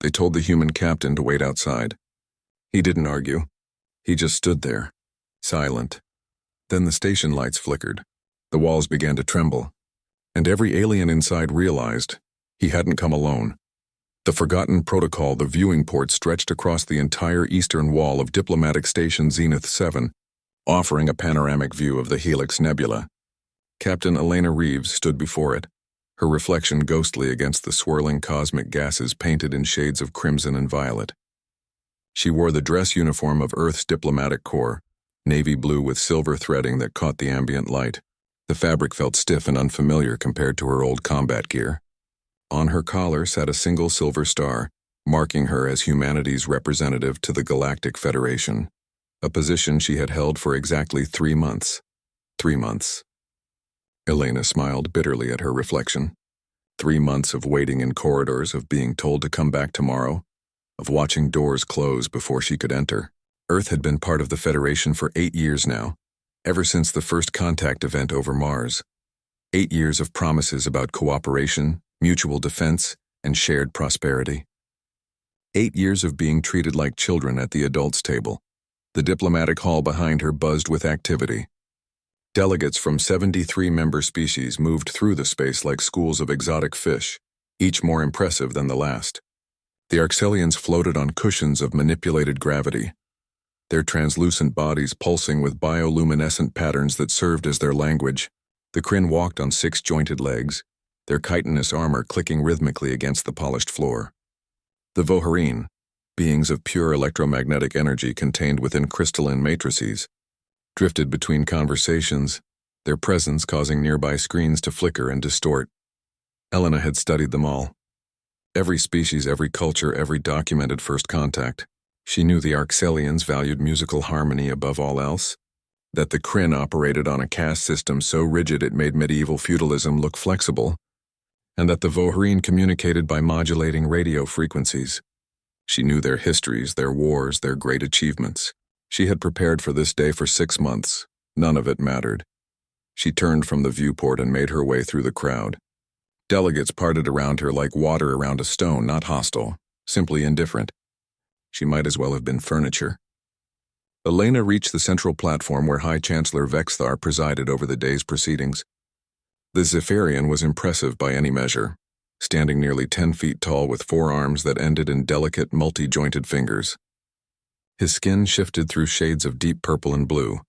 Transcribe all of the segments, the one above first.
They told the human captain to wait outside. He didn't argue. He just stood there, silent. Then the station lights flickered. The walls began to tremble. And every alien inside realized he hadn't come alone. The forgotten protocol, the viewing port, stretched across the entire eastern wall of Diplomatic Station Zenith 7, offering a panoramic view of the Helix Nebula. Captain Elena Reeves stood before it, her reflection ghostly against the swirling cosmic gases painted in shades of crimson and violet. She wore the dress uniform of Earth's diplomatic corps, navy blue with silver threading that caught the ambient light. The fabric felt stiff and unfamiliar compared to her old combat gear. On her collar sat a single silver star, marking her as humanity's representative to the Galactic Federation, a position she had held for exactly 3 months. 3 months. Elena smiled bitterly at her reflection. 3 months of waiting in corridors, of being told to come back tomorrow, of watching doors close before she could enter. Earth had been part of the Federation for 8 years now, ever since the first contact event over Mars. 8 years of promises about cooperation, mutual defense, and shared prosperity. 8 years of being treated like children at the adults' table. The diplomatic hall behind her buzzed with activity. Delegates from 73 member species moved through the space like schools of exotic fish, each more impressive than the last. The Arxelians floated on cushions of manipulated gravity, their translucent bodies pulsing with bioluminescent patterns that served as their language. The Kryn walked on 6 jointed legs, their chitinous armor clicking rhythmically against the polished floor. The Voharine, beings of pure electromagnetic energy contained within crystalline matrices, drifted between conversations, their presence causing nearby screens to flicker and distort. Elena had studied them all. Every species, every culture, every documented first contact. She knew the Arxelians valued musical harmony above all else, that the Kryn operated on a caste system so rigid it made medieval feudalism look flexible, and that the Voharine communicated by modulating radio frequencies. She knew their histories, their wars, their great achievements. She had prepared for this day for 6 months. None of it mattered. She turned from the viewport and made her way through the crowd. Delegates parted around her like water around a stone, not hostile, simply indifferent. She might as well have been furniture. Elena reached the central platform where High Chancellor Vexthar presided over the day's proceedings. The Zephyrian was impressive by any measure, standing nearly 10 feet tall with 4 arms that ended in delicate, multi-jointed fingers. His skin shifted through shades of deep purple and blue,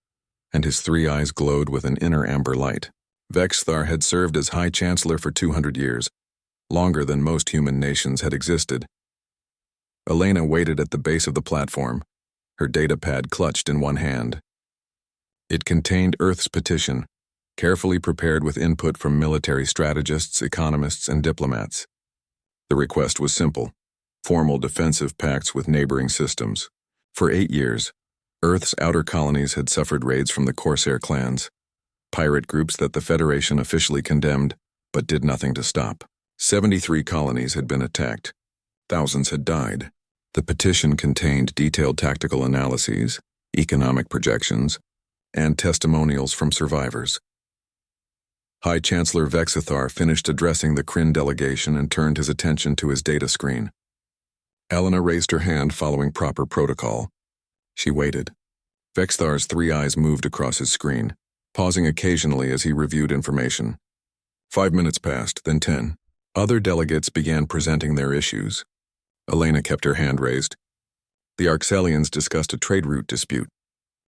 and his 3 eyes glowed with an inner amber light. Vexthar had served as High Chancellor for 200 years, longer than most human nations had existed. Elena waited at the base of the platform, her datapad clutched in one hand. It contained Earth's petition, carefully prepared with input from military strategists, economists, and diplomats. The request was simple: formal defensive pacts with neighboring systems. For 8 years, Earth's outer colonies had suffered raids from the Corsair clans, pirate groups that the Federation officially condemned, but did nothing to stop. 73 colonies had been attacked. Thousands had died. The petition contained detailed tactical analyses, economic projections, and testimonials from survivors. High Chancellor Vexthar finished addressing the Kryn delegation and turned his attention to his data screen. Elena raised her hand following proper protocol. She waited. Vexthar's 3 eyes moved across his screen, pausing occasionally as he reviewed information. 5 minutes passed, then 10. Other delegates began presenting their issues. Elena kept her hand raised. The Arxelians discussed a trade route dispute.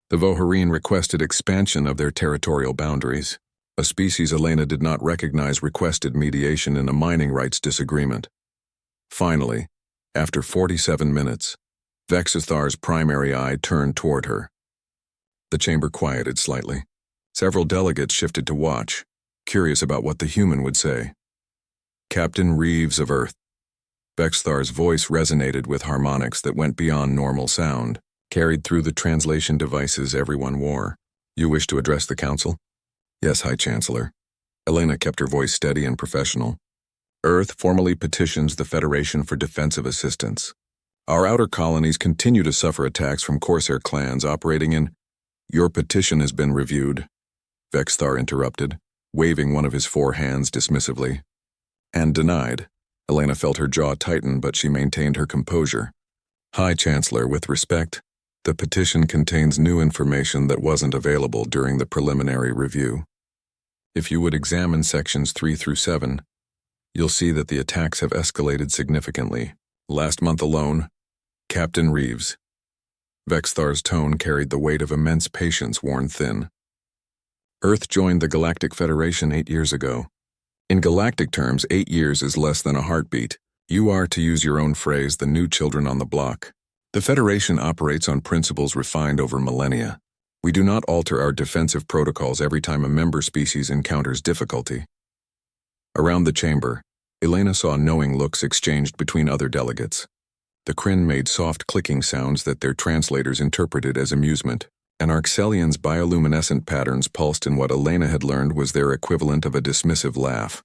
The Voharine requested expansion of their territorial boundaries. A species Elena did not recognize requested mediation in a mining rights disagreement. Finally, after 47 minutes, Vexthar's primary eye turned toward her. The chamber quieted slightly. Several delegates shifted to watch, curious about what the human would say. Captain Reeves of Earth. Vexthar's voice resonated with harmonics that went beyond normal sound, carried through the translation devices everyone wore. You wish to address the council? Yes, High Chancellor. Elena kept her voice steady and professional. Earth formally petitions the Federation for defensive assistance. Our outer colonies continue to suffer attacks from Corsair clans operating in... Your petition has been reviewed, Vexthar interrupted, waving one of his 4 hands dismissively. And denied. Elena felt her jaw tighten, but she maintained her composure. High Chancellor, with respect, the petition contains new information that wasn't available during the preliminary review. If you would examine sections 3 through 7, you'll see that the attacks have escalated significantly. Last month alone, Captain Reeves. Vexthar's tone carried the weight of immense patience worn thin. Earth joined the Galactic Federation 8 years ago. In galactic terms, 8 years is less than a heartbeat. You are, to use your own phrase, the new children on the block. The Federation operates on principles refined over millennia. We do not alter our defensive protocols every time a member species encounters difficulty. Around the chamber, Elena saw knowing looks exchanged between other delegates. The Kryn made soft clicking sounds that their translators interpreted as amusement, and Arxelian's bioluminescent patterns pulsed in what Elena had learned was their equivalent of a dismissive laugh.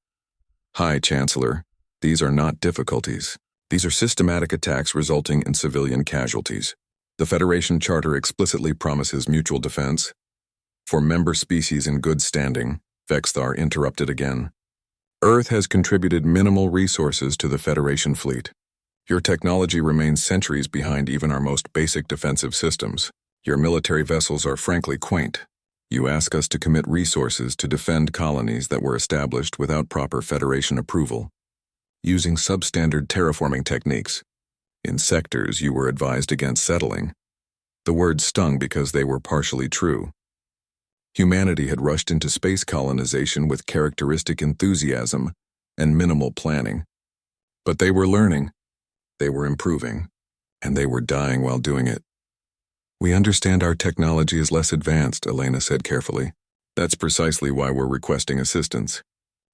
High Chancellor, these are not difficulties. These are systematic attacks resulting in civilian casualties. The Federation Charter explicitly promises mutual defense. For member species in good standing, Vexthar interrupted again. Earth has contributed minimal resources to the Federation fleet. Your technology remains centuries behind even our most basic defensive systems. Your military vessels are frankly quaint. You ask us to commit resources to defend colonies that were established without proper Federation approval, using substandard terraforming techniques. In sectors you were advised against settling. The words stung because they were partially true. Humanity had rushed into space colonization with characteristic enthusiasm and minimal planning. But they were learning, they were improving, and they were dying while doing it. We understand our technology is less advanced, Elena said carefully. That's precisely why we're requesting assistance.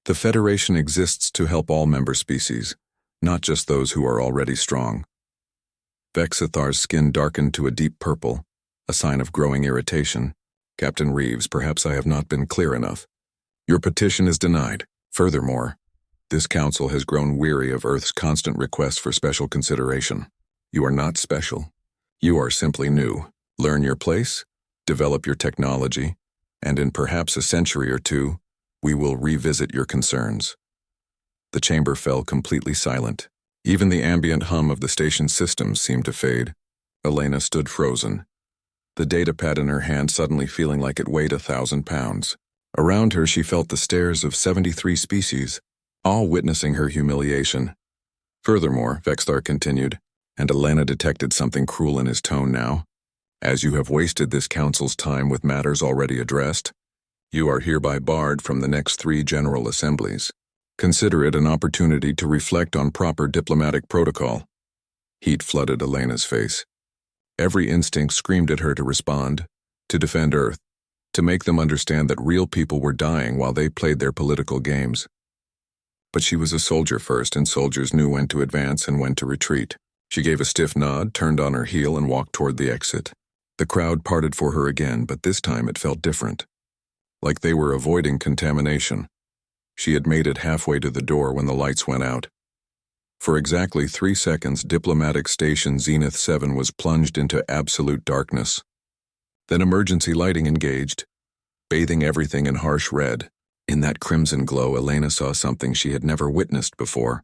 The Federation exists to help all member species, not just those who are already strong. Vexithar's skin darkened to a deep purple, a sign of growing irritation. Captain Reeves, perhaps I have not been clear enough. Your petition is denied. Furthermore, this council has grown weary of Earth's constant requests for special consideration. You are not special. You are simply new. Learn your place, develop your technology, and in perhaps a century or two, we will revisit your concerns. The chamber fell completely silent. Even the ambient hum of the station's systems seemed to fade. Elena stood frozen, the datapad in her hand suddenly feeling like it weighed 1,000 pounds. Around her she felt the stares of 73 species, all witnessing her humiliation. Furthermore, Vexthar continued, and Elena detected something cruel in his tone now. As you have wasted this council's time with matters already addressed, you are hereby barred from the next 3 general assemblies. Consider it an opportunity to reflect on proper diplomatic protocol. Heat flooded Elena's face. Every instinct screamed at her to respond, to defend Earth, to make them understand that real people were dying while they played their political games. But she was a soldier first, and soldiers knew when to advance and when to retreat. She gave a stiff nod, turned on her heel, and walked toward the exit. The crowd parted for her again, but this time it felt different. Like they were avoiding contamination. She had made it halfway to the door when the lights went out. For exactly 3 seconds, Diplomatic Station Zenith 7 was plunged into absolute darkness. Then emergency lighting engaged, bathing everything in harsh red. In that crimson glow, Elena saw something she had never witnessed before.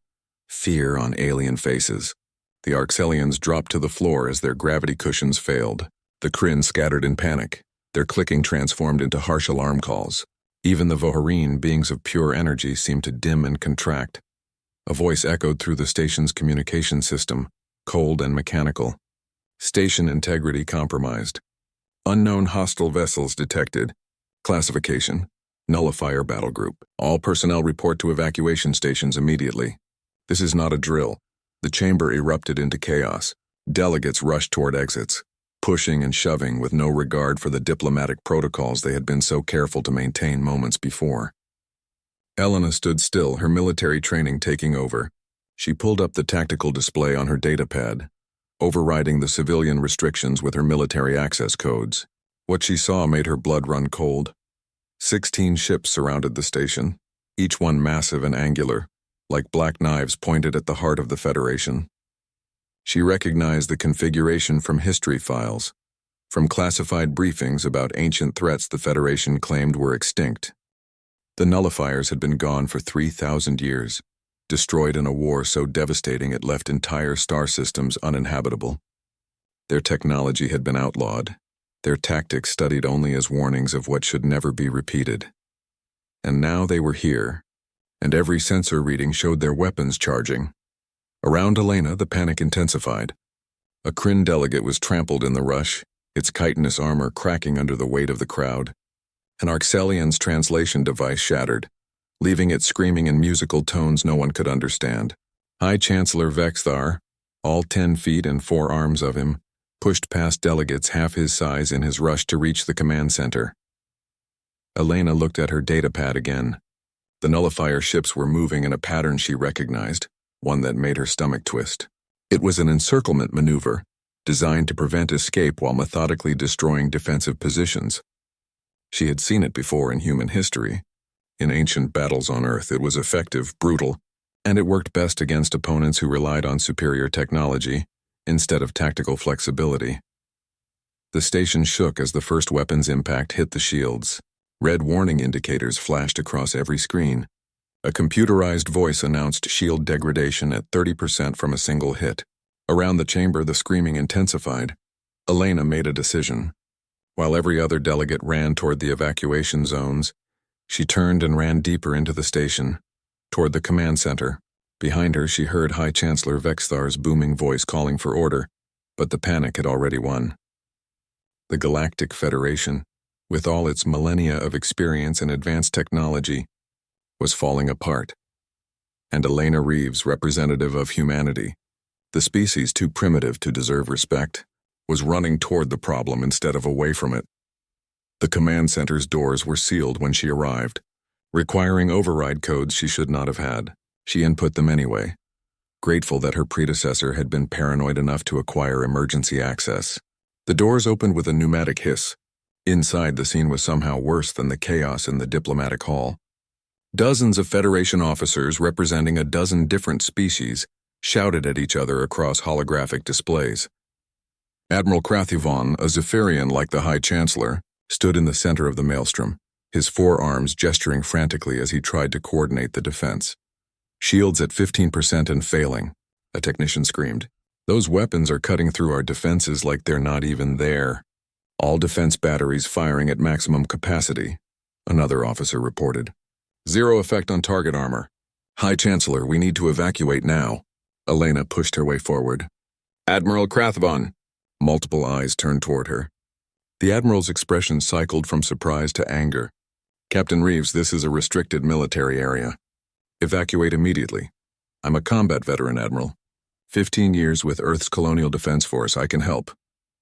Fear on alien faces. The Arxelians dropped to the floor as their gravity cushions failed. The Kryn scattered in panic. Their clicking transformed into harsh alarm calls. Even the Voharine, beings of pure energy, seemed to dim and contract. A voice echoed through the station's communication system, cold and mechanical. Station integrity compromised. Unknown hostile vessels detected. Classification: Nullifier Battle Group. All personnel report to evacuation stations immediately. This is not a drill. The chamber erupted into chaos. Delegates rushed toward exits, pushing and shoving with no regard for the diplomatic protocols they had been so careful to maintain moments before. Elena stood still, her military training taking over. She pulled up the tactical display on her datapad, overriding the civilian restrictions with her military access codes. What she saw made her blood run cold. 16 ships surrounded the station, each one massive and angular, like black knives pointed at the heart of the Federation. She recognized the configuration from history files, from classified briefings about ancient threats the Federation claimed were extinct. The nullifiers had been gone for 3,000 years. destroyed in a war so devastating it left entire star systems uninhabitable. Their technology had been outlawed, their tactics studied only as warnings of what should never be repeated. And now they were here, and every sensor reading showed their weapons charging. Around Elena, the panic intensified. A Kryn delegate was trampled in the rush, its chitinous armor cracking under the weight of the crowd. An Arxelian's translation device shattered, leaving it screaming in musical tones no one could understand. High Chancellor Vexthar, all 10 feet and 4 arms of him, pushed past delegates half his size in his rush to reach the command center. Elena looked at her datapad again. The nullifier ships were moving in a pattern she recognized, one that made her stomach twist. It was an encirclement maneuver, designed to prevent escape while methodically destroying defensive positions. She had seen it before in human history. In ancient battles on Earth, it was effective, brutal, and it worked best against opponents who relied on superior technology instead of tactical flexibility. The station shook as the first weapon's impact hit the shields. Red warning indicators flashed across every screen. A computerized voice announced shield degradation at 30% from a single hit. Around the chamber, the screaming intensified. Elena made a decision. While every other delegate ran toward the evacuation zones, she turned and ran deeper into the station, toward the command center. Behind her, she heard High Chancellor Vexthar's booming voice calling for order, but the panic had already won. The Galactic Federation, with all its millennia of experience and advanced technology, was falling apart. And Elena Reeves, representative of humanity, the species too primitive to deserve respect, was running toward the problem instead of away from it. The command center's doors were sealed when she arrived, requiring override codes she should not have had. She input them anyway, grateful that her predecessor had been paranoid enough to acquire emergency access. The doors opened with a pneumatic hiss. Inside, the scene was somehow worse than the chaos in the diplomatic hall. Dozens of Federation officers representing a dozen different species shouted at each other across holographic displays. Admiral Krathivon, a Zephyrian like the High Chancellor, stood in the center of the maelstrom, his 4 arms gesturing frantically as he tried to coordinate the defense. "Shields at 15% and failing," a technician screamed. "Those weapons are cutting through our defenses like they're not even there. All defense batteries firing at maximum capacity," another officer reported. "Zero effect on target armor. High Chancellor, we need to evacuate now." Elena pushed her way forward. "Admiral Krathivon." Multiple eyes turned toward her. The Admiral's expression cycled from surprise to anger. "Captain Reeves, this is a restricted military area. Evacuate immediately. I'm a combat veteran, Admiral. 15 years with Earth's Colonial Defense Force. I can help."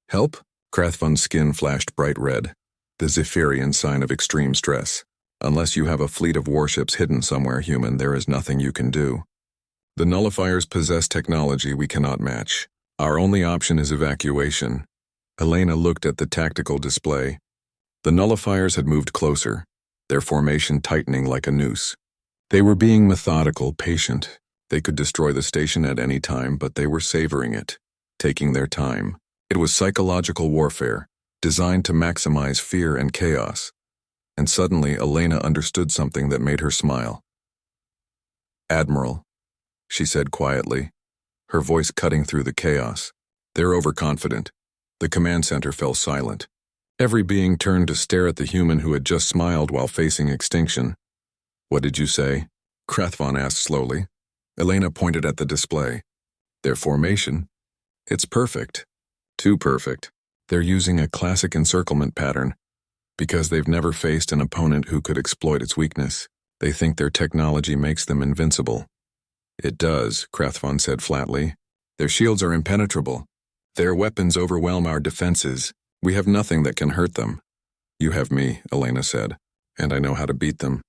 "Help?" Krathvon's skin flashed bright red, the Zephyrian sign of extreme stress. "Unless you have a fleet of warships hidden somewhere, human, there is nothing you can do. The nullifiers possess technology we cannot match. Our only option is evacuation." Elena looked at the tactical display. The nullifiers had moved closer, their formation tightening like a noose. They were being methodical, patient. They could destroy the station at any time, but they were savoring it, taking their time. It was psychological warfare, designed to maximize fear and chaos. And suddenly, Elena understood something that made her smile. "Admiral," she said quietly, her voice cutting through the chaos. "They're overconfident." The command center fell silent. Every being turned to stare at the human who had just smiled while facing extinction. "What did you say?" Krathvon asked slowly. Elena pointed at the display. "Their formation? It's perfect. Too perfect. They're using a classic encirclement pattern. Because they've never faced an opponent who could exploit its weakness. They think their technology makes them invincible." "It does," Krathvon said flatly. "Their shields are impenetrable. Their weapons overwhelm our defenses. We have nothing that can hurt them." "You have me," Elena said, "and I know how to beat them."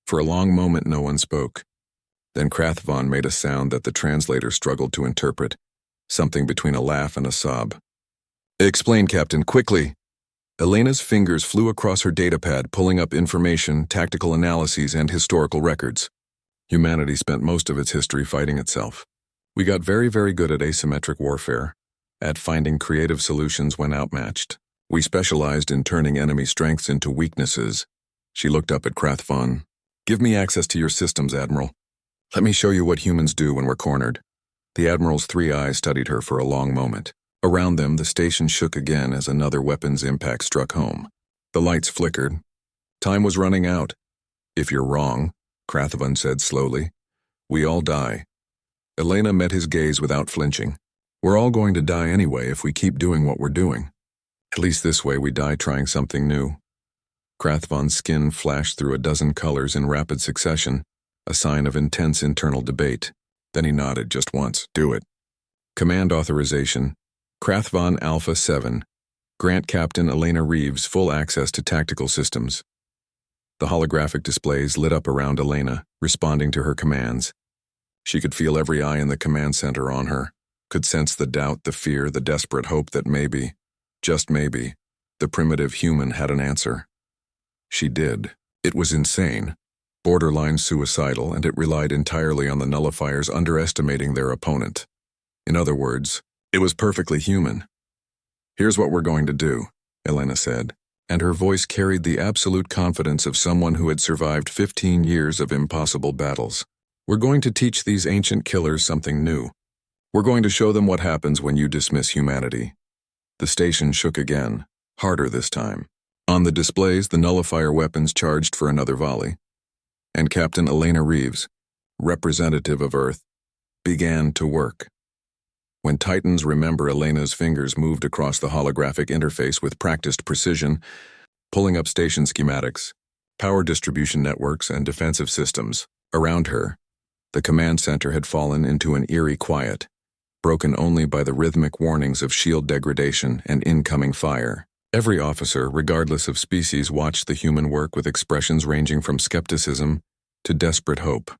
For a long moment no one spoke. Then Krathvon made a sound that the translator struggled to interpret, something between a laugh and a sob. "Explain, Captain, quickly." Elena's fingers flew across her datapad, pulling up information, tactical analyses, and historical records. Humanity spent most of its history fighting itself. We got very, very good at asymmetric warfare, at finding creative solutions when outmatched. We specialized in turning enemy strengths into weaknesses. She looked up at Krathvon. "Give me access to your systems, Admiral." Let me show you what humans do when we're cornered. The Admiral's three eyes studied her for a long moment. Around them, the station shook again as another weapon's impact struck home. The lights flickered. Time was running out. If you're wrong, Krathavan said slowly, we all die. Elena met his gaze without flinching. We're all going to die anyway if we keep doing what we're doing. At least this way we die trying something new. Krathavan's skin flashed through a dozen colors in rapid succession, a sign of intense internal debate. Then he nodded just once. Do it. Command authorization. Krathavan Alpha 7. Grant Captain Elena Reeves full access to tactical systems. The holographic displays lit up around Elena, responding to her commands. She could feel every eye in the command center on her, could sense the doubt, the fear, the desperate hope that maybe, just maybe, the primitive human had an answer. She did. It was insane, borderline suicidal, and it relied entirely on the nullifiers underestimating their opponent. In other words, it was perfectly human. Here's what we're going to do, Elena said, and her voice carried the absolute confidence of someone who had survived 15 years of impossible battles. We're going to teach these ancient killers something new. We're going to show them what happens when you dismiss humanity. The station shook again, harder this time. On the displays, the nullifier weapons charged for another volley. And Captain Elena Reeves, representative of Earth, began to work. When Titans remember, Elena's fingers moved across the holographic interface with practiced precision, pulling up station schematics, power distribution networks, and defensive systems. Around her, the command center had fallen into an eerie quiet, broken only by the rhythmic warnings of shield degradation and incoming fire. Every officer, regardless of species, watched the human work with expressions ranging from skepticism to desperate hope.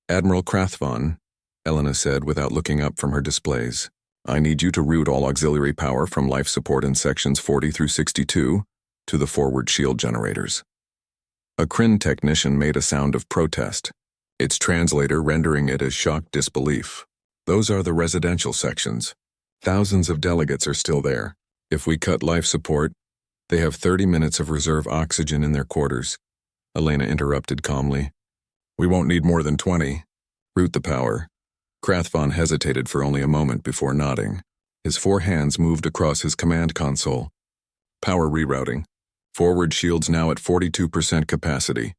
Admiral Krathavan, Elena said without looking up from her displays, I need you to route all auxiliary power from life support in sections 40 through 62 to the forward shield generators. A Kryn technician made a sound of protest, its translator rendering it as shocked disbelief. Those are the residential sections. Thousands of delegates are still there. If we cut life support, they have 30 minutes of reserve oxygen in their quarters. Elena interrupted calmly. We won't need more than 20. Route the power. Krathavan hesitated for only a moment before nodding. His four hands moved across his command console. Power rerouting. Forward shields now at 42% capacity.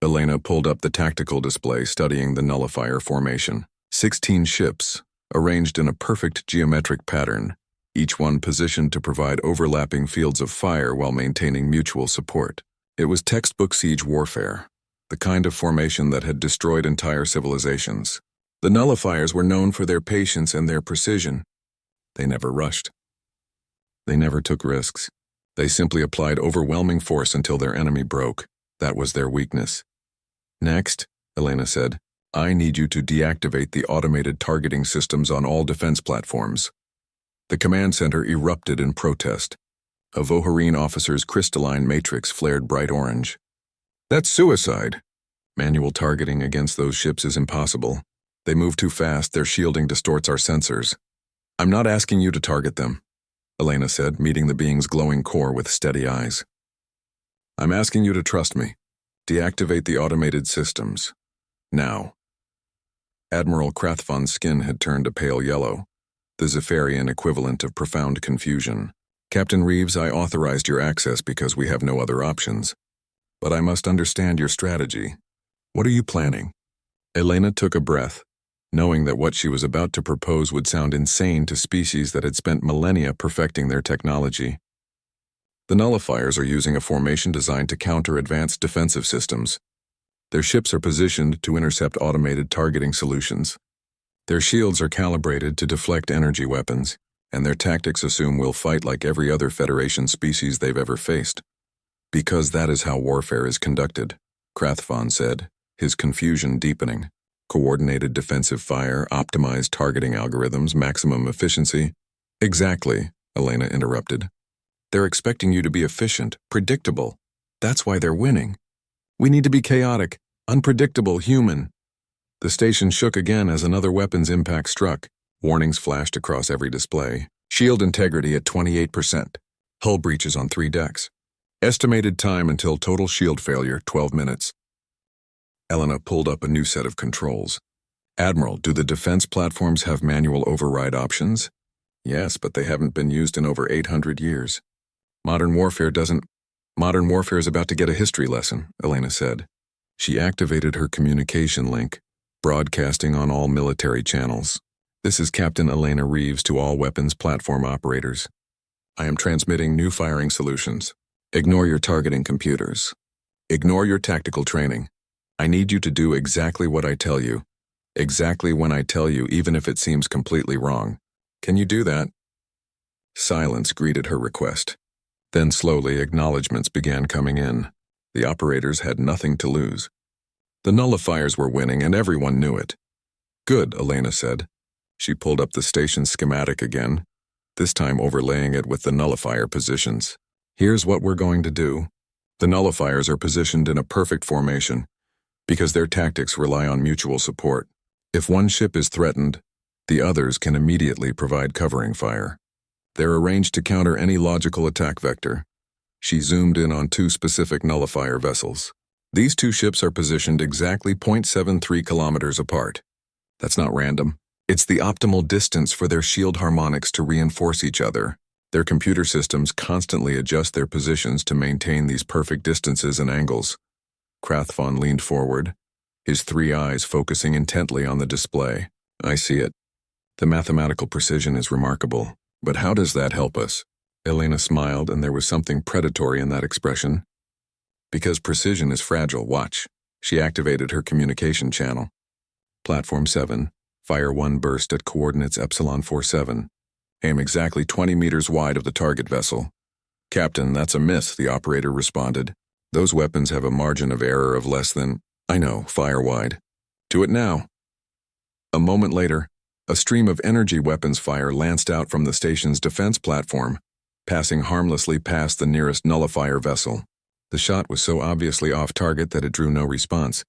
Elena pulled up the tactical display studying the nullifier formation. 16 ships, arranged in a perfect geometric pattern, each one positioned to provide overlapping fields of fire while maintaining mutual support. It was textbook siege warfare, the kind of formation that had destroyed entire civilizations. The nullifiers were known for their patience and their precision. They never rushed. They never took risks. They simply applied overwhelming force until their enemy broke. That was their weakness. Next, Elena said, I need you to deactivate the automated targeting systems on all defense platforms. The command center erupted in protest. A Voharine officer's crystalline matrix flared bright orange. That's suicide. Manual targeting against those ships is impossible. They move too fast, their shielding distorts our sensors. I'm not asking you to target them, Elena said, meeting the being's glowing core with steady eyes. I'm asking you to trust me. Deactivate the automated systems. Now. Admiral Krathavan's skin had turned a pale yellow, the Zephyrian equivalent of profound confusion. Captain Reeves, I authorized your access because we have no other options. But I must understand your strategy. What are you planning? Elena took a breath, knowing that what she was about to propose would sound insane to species that had spent millennia perfecting their technology. The nullifiers are using a formation designed to counter advanced defensive systems. Their ships are positioned to intercept automated targeting solutions. Their shields are calibrated to deflect energy weapons, and their tactics assume we'll fight like every other Federation species they've ever faced. Because that is how warfare is conducted, Krathavan said, his confusion deepening. Coordinated defensive fire, optimized targeting algorithms, maximum efficiency. Exactly, Elena interrupted. They're expecting you to be efficient, predictable. That's why they're winning. We need to be chaotic, unpredictable, human. The station shook again as another weapon's impact struck. Warnings flashed across every display. Shield integrity at 28%. Hull breaches on 3 decks. Estimated time until total shield failure, 12 minutes. Elena pulled up a new set of controls. Admiral, do the defense platforms have manual override options? Yes, but they haven't been used in over 800 years. Modern warfare is about to get a history lesson, Elena said. She activated her communication link, broadcasting on all military channels. This is Captain Elena Reeves to all weapons platform operators. I am transmitting new firing solutions. Ignore your targeting computers. Ignore your tactical training. I need you to do exactly what I tell you. Exactly when I tell you, even if it seems completely wrong. Can you do that? Silence greeted her request. Then slowly acknowledgments began coming in. The operators had nothing to lose. The nullifiers were winning and everyone knew it. Good, Elena said. She pulled up the station schematic again, this time overlaying it with the nullifier positions. Here's what we're going to do. The nullifiers are positioned in a perfect formation because their tactics rely on mutual support. If one ship is threatened, the others can immediately provide covering fire. They're arranged to counter any logical attack vector. She zoomed in on two specific nullifier vessels. These two ships are positioned exactly 0.73 kilometers apart. That's not random. It's the optimal distance for their shield harmonics to reinforce each other. Their computer systems constantly adjust their positions to maintain these perfect distances and angles. Krathvon leaned forward, his three eyes focusing intently on the display. I see it. The mathematical precision is remarkable. But how does that help us? Elena smiled, and there was something predatory in that expression. Because precision is fragile, watch. She activated her communication channel. Platform 7, fire 1 burst at coordinates Epsilon 47. Aim exactly 20 meters wide of the target vessel. Captain, that's a miss, the operator responded. Those weapons have a margin of error of less than, I know, fire wide. Do it now. A moment later, a stream of energy weapons fire lanced out from the station's defense platform, passing harmlessly past the nearest nullifier vessel. The shot was so obviously off target that it drew no response.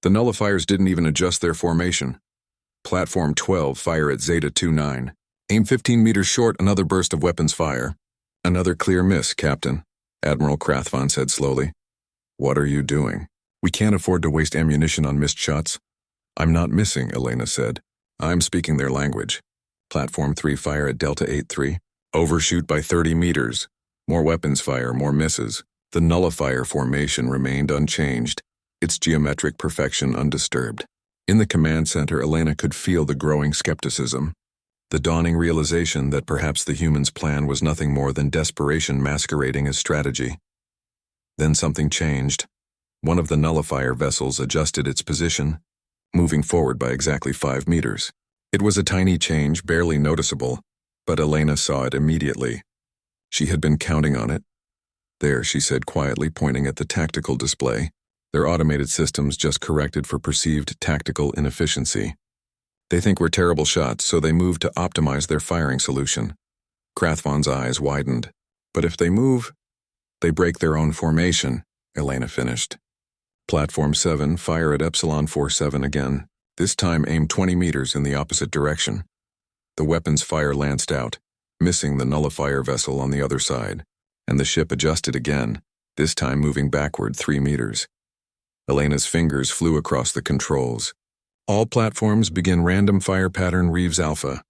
The nullifiers didn't even adjust their formation. Platform 12, fire at Zeta 29. Aim 15 meters short, another burst of weapons fire. Another clear miss, Captain, Admiral Krathvon said slowly. What are you doing? We can't afford to waste ammunition on missed shots. I'm not missing, Elena said. I'm speaking their language. Platform 3, fire at Delta 83. Overshoot by 30 meters. More weapons fire, more misses. The nullifier formation remained unchanged, its geometric perfection undisturbed. In the command center, Elena could feel the growing skepticism, the dawning realization that perhaps the humans' plan was nothing more than desperation masquerading as strategy. Then something changed. One of the nullifier vessels adjusted its position, moving forward by exactly 5 meters. It was a tiny change, barely noticeable, but Elena saw it immediately. She had been counting on it. There, she said quietly, pointing at the tactical display. Their automated systems just corrected for perceived tactical inefficiency. They think we're terrible shots, so they moved to optimize their firing solution. Krathvon's eyes widened. But if they move, they break their own formation, Elena finished. Platform 7, fire at Epsilon 47 again. This time aim 20 meters in the opposite direction. The weapon's fire lanced out, missing the nullifier vessel on the other side, and the ship adjusted again, this time moving backward 3 meters. Elena's fingers flew across the controls. All platforms begin random fire pattern Reeves Alpha.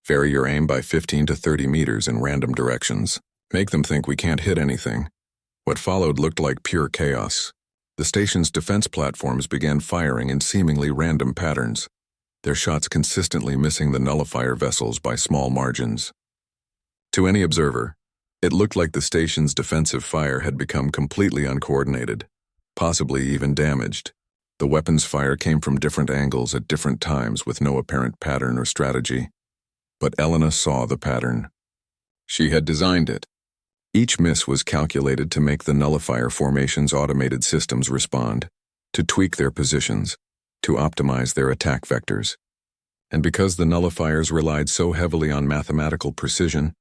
Vary your aim by 15 to 30 meters in random directions. Make them think we can't hit anything. What followed looked like pure chaos. The station's defense platforms began firing in seemingly random patterns, their shots consistently missing the nullifier vessels by small margins. To any observer, it looked like the station's defensive fire had become completely uncoordinated, possibly even damaged. The weapons fire came from different angles at different times with no apparent pattern or strategy. But Elena saw the pattern. She had designed it. Each miss was calculated to make the nullifier formation's automated systems respond, to tweak their positions, to optimize their attack vectors. And because the nullifiers relied so heavily on mathematical precision,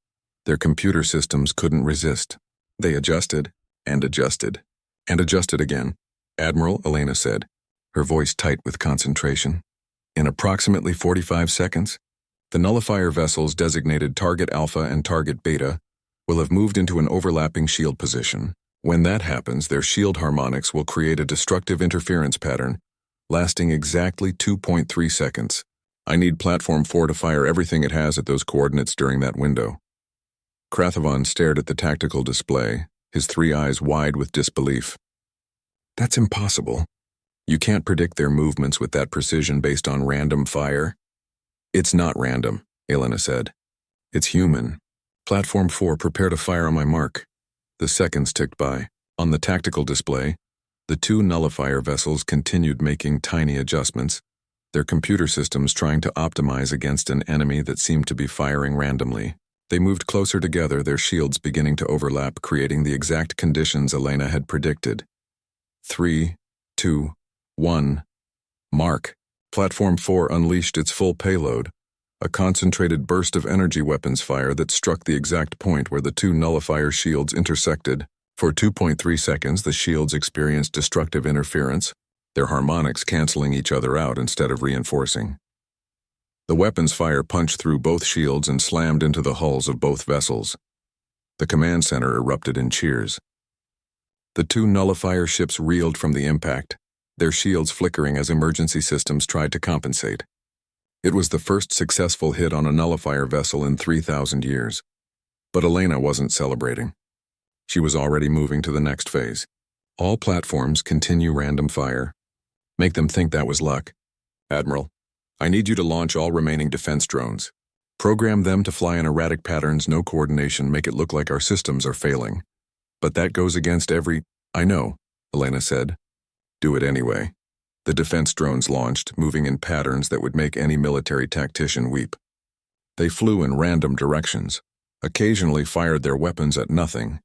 their computer systems couldn't resist. They adjusted, and adjusted, and adjusted again. Admiral, Elena said, her voice tight with concentration. In approximately 45 seconds, the nullifier vessels designated Target Alpha and Target Beta will have moved into an overlapping shield position. When that happens, their shield harmonics will create a destructive interference pattern lasting exactly 2.3 seconds. I need Platform 4 to fire everything it has at those coordinates during that window. Krathavon stared at the tactical display, his 3 eyes wide with disbelief. That's impossible. You can't predict their movements with that precision based on random fire. It's not random, Elena said. It's human. Platform 4, prepare to fire on my mark. The seconds ticked by. On the tactical display, the 2 nullifier vessels continued making tiny adjustments, their computer systems trying to optimize against an enemy that seemed to be firing randomly. They moved closer together, their shields beginning to overlap, creating the exact conditions Elena had predicted. 3, 2, 1. Mark. Platform 4 unleashed its full payload, a concentrated burst of energy weapons fire that struck the exact point where the 2 nullifier shields intersected. For 2.3 seconds, the shields experienced destructive interference, their harmonics canceling each other out instead of reinforcing. The weapons fire punched through both shields and slammed into the hulls of both vessels. The command center erupted in cheers. The 2 nullifier ships reeled from the impact, their shields flickering as emergency systems tried to compensate. It was the first successful hit on a nullifier vessel in 3,000 years. But Elena wasn't celebrating. She was already moving to the next phase. All platforms continue random fire. Make them think that was luck. Admiral, I need you to launch all remaining defense drones. Program them to fly in erratic patterns, no coordination, make it look like our systems are failing. But that goes against every— I know, Elena said. Do it anyway. The defense drones launched, moving in patterns that would make any military tactician weep. They flew in random directions, occasionally fired their weapons at nothing,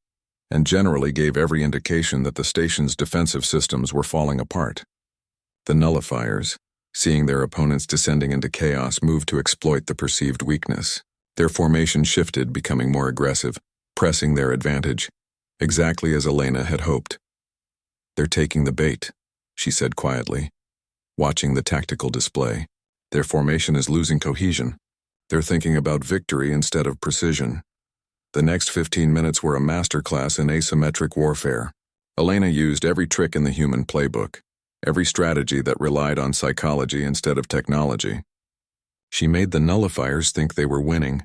and generally gave every indication that the station's defensive systems were falling apart. The nullifiers, seeing their opponents descending into chaos, moved to exploit the perceived weakness. Their formation shifted, becoming more aggressive, pressing their advantage, exactly as Elena had hoped. They're taking the bait, she said quietly, watching the tactical display. Their formation is losing cohesion. They're thinking about victory instead of precision. The next 15 minutes were a masterclass in asymmetric warfare. Elena used every trick in the human playbook, every strategy that relied on psychology instead of technology. She made the nullifiers think they were winning,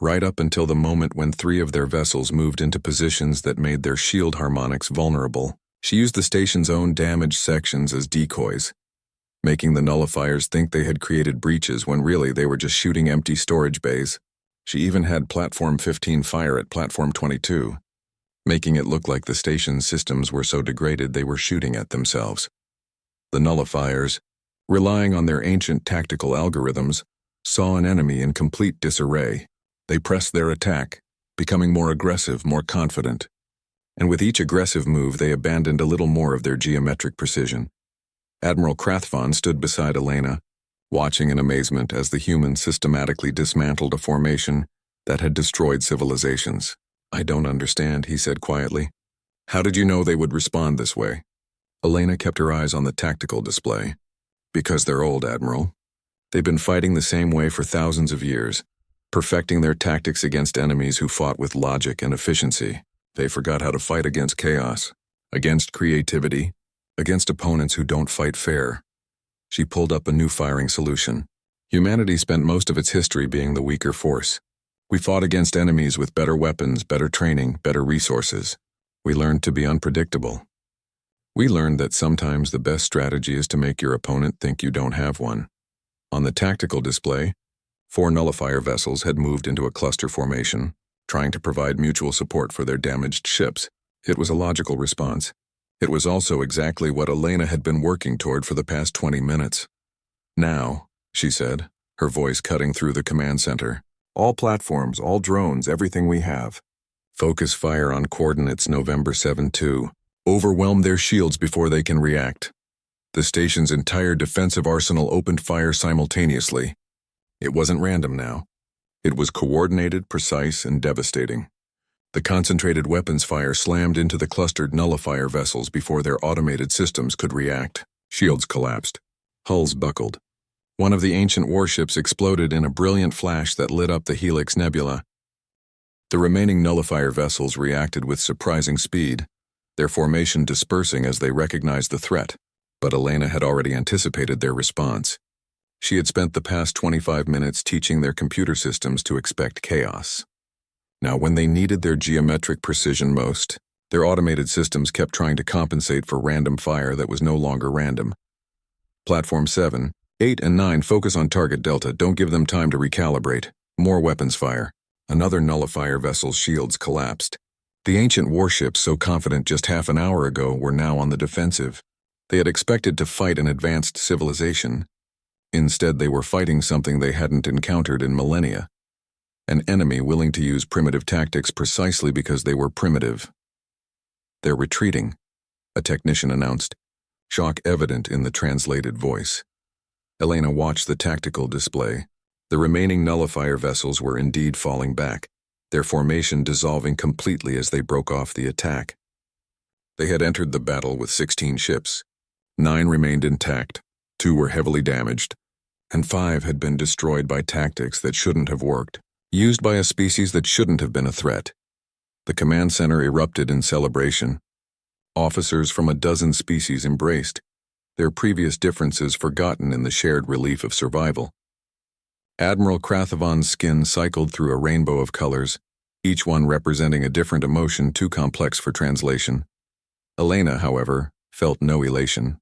right up until the moment when 3 of their vessels moved into positions that made their shield harmonics vulnerable. She used the station's own damaged sections as decoys, making the nullifiers think they had created breaches when really they were just shooting empty storage bays. She even had Platform 15 fire at Platform 22, making it look like the station's systems were so degraded they were shooting at themselves. The nullifiers, relying on their ancient tactical algorithms, saw an enemy in complete disarray. They pressed their attack, becoming more aggressive, more confident. And with each aggressive move, they abandoned a little more of their geometric precision. Admiral Krathavon stood beside Elena, watching in amazement as the humans systematically dismantled a formation that had destroyed civilizations. I don't understand, he said quietly. How did you know they would respond this way? Elena kept her eyes on the tactical display. Because they're old, Admiral. They've been fighting the same way for thousands of years, perfecting their tactics against enemies who fought with logic and efficiency. They forgot how to fight against chaos, against creativity, against opponents who don't fight fair. She pulled up a new firing solution. Humanity spent most of its history being the weaker force. We fought against enemies with better weapons, better training, better resources. We learned to be unpredictable. We learned that sometimes the best strategy is to make your opponent think you don't have one. On the tactical display, 4 nullifier vessels had moved into a cluster formation, trying to provide mutual support for their damaged ships. It was a logical response. It was also exactly what Elena had been working toward for the past 20 minutes. Now, she said, her voice cutting through the command center. All platforms, all drones, everything we have. Focus fire on coordinates November 7-2. Overwhelm their shields before they can react. The station's entire defensive arsenal opened fire simultaneously. It wasn't random now. It was coordinated, precise, and devastating. The concentrated weapons fire slammed into the clustered nullifier vessels before their automated systems could react. Shields collapsed. Hulls buckled. One of the ancient warships exploded in a brilliant flash that lit up the Helix Nebula. The remaining nullifier vessels reacted with surprising speed, their formation dispersing as they recognized the threat. But Elena had already anticipated their response. She had spent the past 25 minutes teaching their computer systems to expect chaos. Now, when they needed their geometric precision most, their automated systems kept trying to compensate for random fire that was no longer random. Platform 7, 8, and 9 focus on target Delta. Don't give them time to recalibrate. More weapons fire. Another nullifier vessel's shields collapsed. The ancient warships, so confident just half an hour ago, were now on the defensive. They had expected to fight an advanced civilization. Instead, they were fighting something they hadn't encountered in millennia. An enemy willing to use primitive tactics precisely because they were primitive. "They're retreating," a technician announced, shock evident in the translated voice. Elena watched the tactical display. The remaining nullifier vessels were indeed falling back, their formation dissolving completely as they broke off the attack. They had entered the battle with 16 ships. 9 remained intact, 2 were heavily damaged, and 5 had been destroyed by tactics that shouldn't have worked, used by a species that shouldn't have been a threat. The command center erupted in celebration. Officers from a dozen species embraced, their previous differences forgotten in the shared relief of survival. Admiral Krathavon's skin cycled through a rainbow of colors, each one representing a different emotion too complex for translation. Elena, however, felt no elation.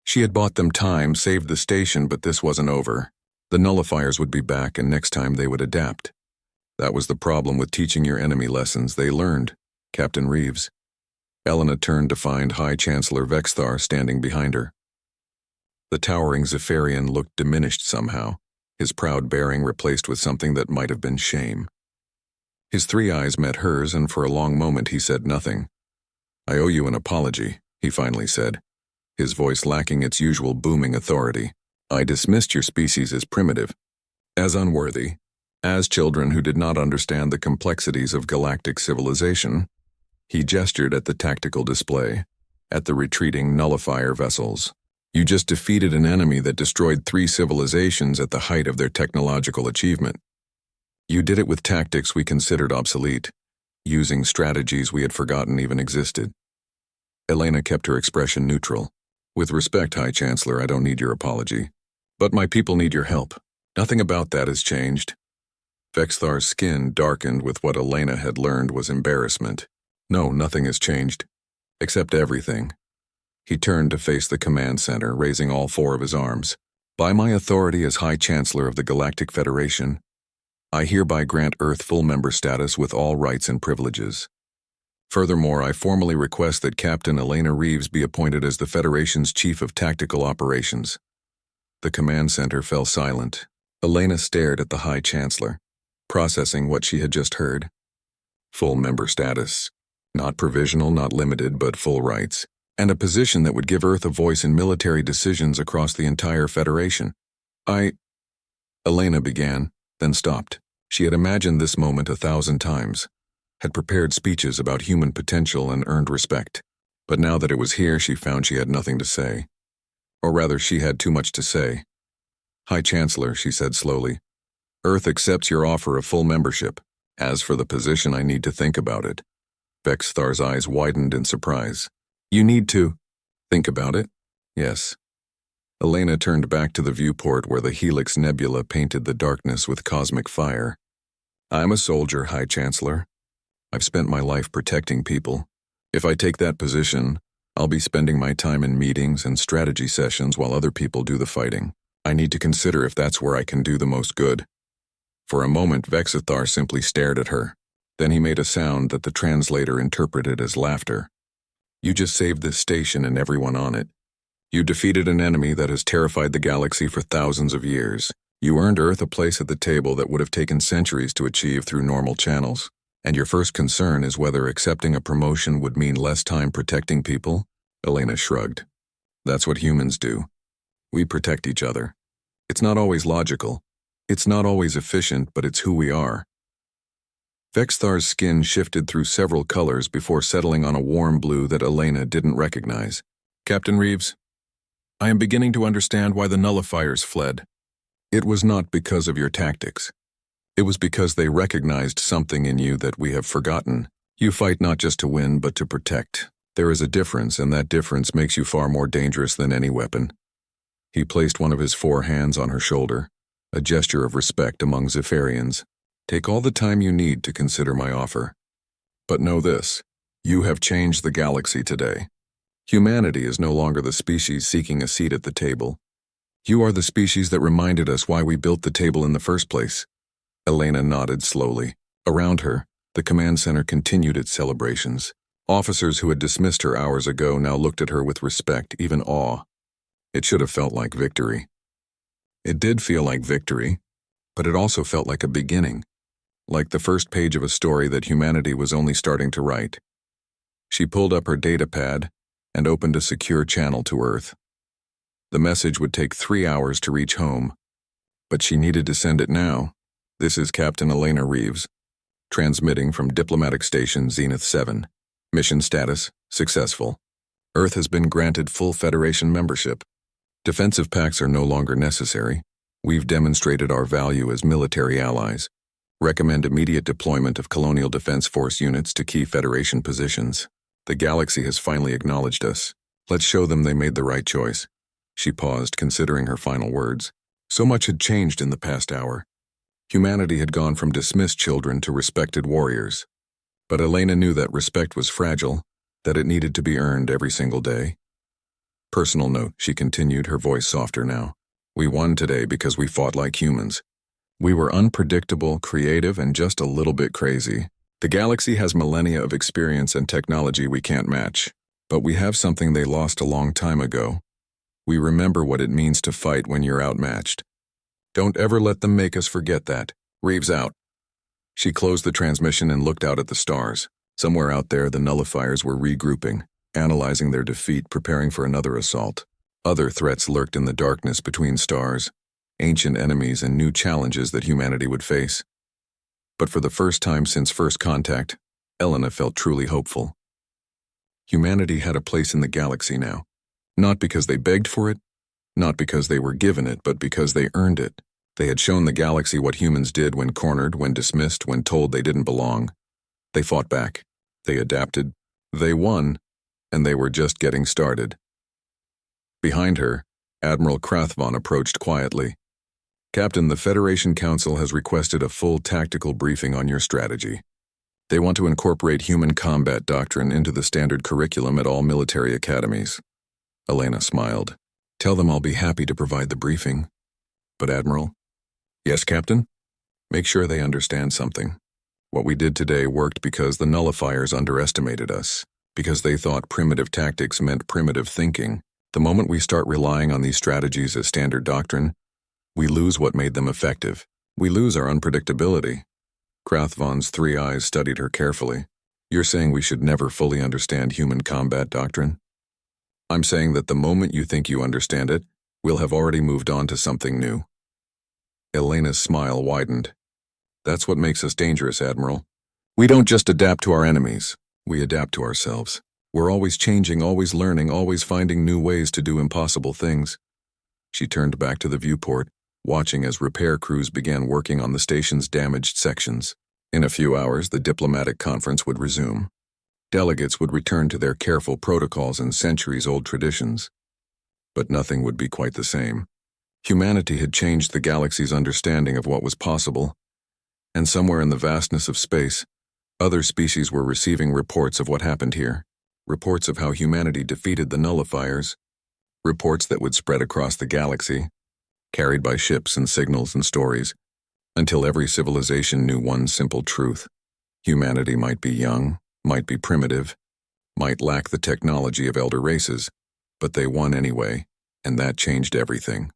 She had bought them time, saved the station, but this wasn't over. The nullifiers would be back, and next time they would adapt. That was the problem with teaching your enemy lessons. They learned. Captain Reeves. Elena turned to find High Chancellor Vexthar standing behind her. The towering Zephyrian looked diminished somehow, his proud bearing replaced with something that might have been shame. His 3 eyes met hers, and for a long moment he said nothing. "I owe you an apology," he finally said, his voice lacking its usual booming authority. "I dismissed your species as primitive, as unworthy, as children who did not understand the complexities of galactic civilization." He gestured at the tactical display, at the retreating nullifier vessels. "You just defeated an enemy that destroyed 3 civilizations at the height of their technological achievement. You did it with tactics we considered obsolete, using strategies we had forgotten even existed." Elena kept her expression neutral. "With respect, High Chancellor, I don't need your apology. But my people need your help. Nothing about that has changed." Vexthar's skin darkened with what Elena had learned was embarrassment. "No, nothing has changed. Except everything." He turned to face the command center, raising all 4 of his arms. "By my authority as High Chancellor of the Galactic Federation, I hereby grant Earth full member status with all rights and privileges. Furthermore, I formally request that Captain Elena Reeves be appointed as the Federation's Chief of Tactical Operations." The command center fell silent. Elena stared at the High Chancellor, processing what she had just heard. Full member status. Not provisional, not limited, but full rights. And a position that would give Earth a voice in military decisions across the entire Federation. Elena began, then stopped. She had imagined this moment 1,000 times, had prepared speeches about human potential and earned respect. But now that it was here, she found she had nothing to say. Or rather, she had too much to say. "High Chancellor," she said slowly, "Earth accepts your offer of full membership. As for the position, I need to think about it." Vexthar's eyes widened in surprise. "You need to think about it?" "Yes." Elena turned back to the viewport where the Helix Nebula painted the darkness with cosmic fire. "I'm a soldier, High Chancellor. I've spent my life protecting people. If I take that position, I'll be spending my time in meetings and strategy sessions while other people do the fighting. I need to consider if that's where I can do the most good." For a moment, Vexthar simply stared at her. Then he made a sound that the translator interpreted as laughter. "You just saved this station and everyone on it. You defeated an enemy that has terrified the galaxy for thousands of years. You earned Earth a place at the table that would have taken centuries to achieve through normal channels. And your first concern is whether accepting a promotion would mean less time protecting people?" Elena shrugged. "That's what humans do. We protect each other. It's not always logical. It's not always efficient, but it's who we are." Vexthar's skin shifted through several colors before settling on a warm blue that Elena didn't recognize. "Captain Reeves, I am beginning to understand why the nullifiers fled. It was not because of your tactics. It was because they recognized something in you that we have forgotten. You fight not just to win, but to protect. There is a difference, and that difference makes you far more dangerous than any weapon. He placed one of his 4 hands on her shoulder, a gesture of respect among Zephyrians. Take all the time you need to consider my offer. But know this, you have changed the galaxy today. Humanity is no longer the species seeking a seat at the table. You are the species that reminded us why we built the table in the first place. Elena nodded slowly. Around her, the command center continued its celebrations. Officers who had dismissed her hours ago now looked at her with respect, even awe. It should have felt like victory. It did feel like victory, but it also felt like a beginning, like the first page of a story that humanity was only starting to write. She pulled up her datapad and opened a secure channel to Earth. The message would take 3 hours to reach home, but she needed to send it now. This is Captain Elena Reeves, transmitting from Diplomatic Station Zenith 7. Mission status, successful. Earth has been granted full Federation membership. Defensive pacts are no longer necessary. We've demonstrated our value as military allies. Recommend immediate deployment of Colonial Defense Force units to key Federation positions. The galaxy has finally acknowledged us. Let's show them they made the right choice. She paused, considering her final words. So much had changed in the past hour. Humanity had gone from dismissed children to respected warriors. But Elena knew that respect was fragile, that it needed to be earned every single day. Personal note, she continued, her voice softer now. We won today because we fought like humans. We were unpredictable, creative, and just a little bit crazy. The galaxy has millennia of experience and technology we can't match, but we have something they lost a long time ago. We remember what it means to fight when you're outmatched. Don't ever let them make us forget that. Reeves out. She closed the transmission and looked out at the stars. Somewhere out there, the nullifiers were regrouping, analyzing their defeat, preparing for another assault. Other threats lurked in the darkness between stars, ancient enemies and new challenges that humanity would face. But for the first time since first contact, Elena felt truly hopeful. Humanity had a place in the galaxy now. Not because they begged for it, not because they were given it, but because they earned it. They had shown the galaxy what humans did when cornered, when dismissed, when told they didn't belong. They fought back. They adapted. They won. And they were just getting started. Behind her, Admiral Krathvon approached quietly. Captain, the Federation Council has requested a full tactical briefing on your strategy. They want to incorporate human combat doctrine into the standard curriculum at all military academies. Elena smiled. Tell them I'll be happy to provide the briefing. But Admiral? Yes, Captain? Make sure they understand something. What we did today worked because the nullifiers underestimated us, because they thought primitive tactics meant primitive thinking. The moment we start relying on these strategies as standard doctrine, we lose what made them effective. We lose our unpredictability. Krathvon's 3 eyes studied her carefully. You're saying we should never fully understand human combat doctrine? I'm saying that the moment you think you understand it, we'll have already moved on to something new. Elena's smile widened. That's what makes us dangerous, Admiral. We don't just adapt to our enemies. We adapt to ourselves. We're always changing, always learning, always finding new ways to do impossible things. She turned back to the viewport, watching as repair crews began working on the station's damaged sections. In a few hours, the diplomatic conference would resume. Delegates would return to their careful protocols and centuries-old traditions. But nothing would be quite the same. Humanity had changed the galaxy's understanding of what was possible, and somewhere in the vastness of space, other species were receiving reports of what happened here, reports of how humanity defeated the nullifiers, reports that would spread across the galaxy, carried by ships and signals and stories, until every civilization knew one simple truth. Humanity might be young, might be primitive, might lack the technology of elder races, but they won anyway, and that changed everything.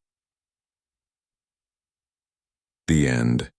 The end.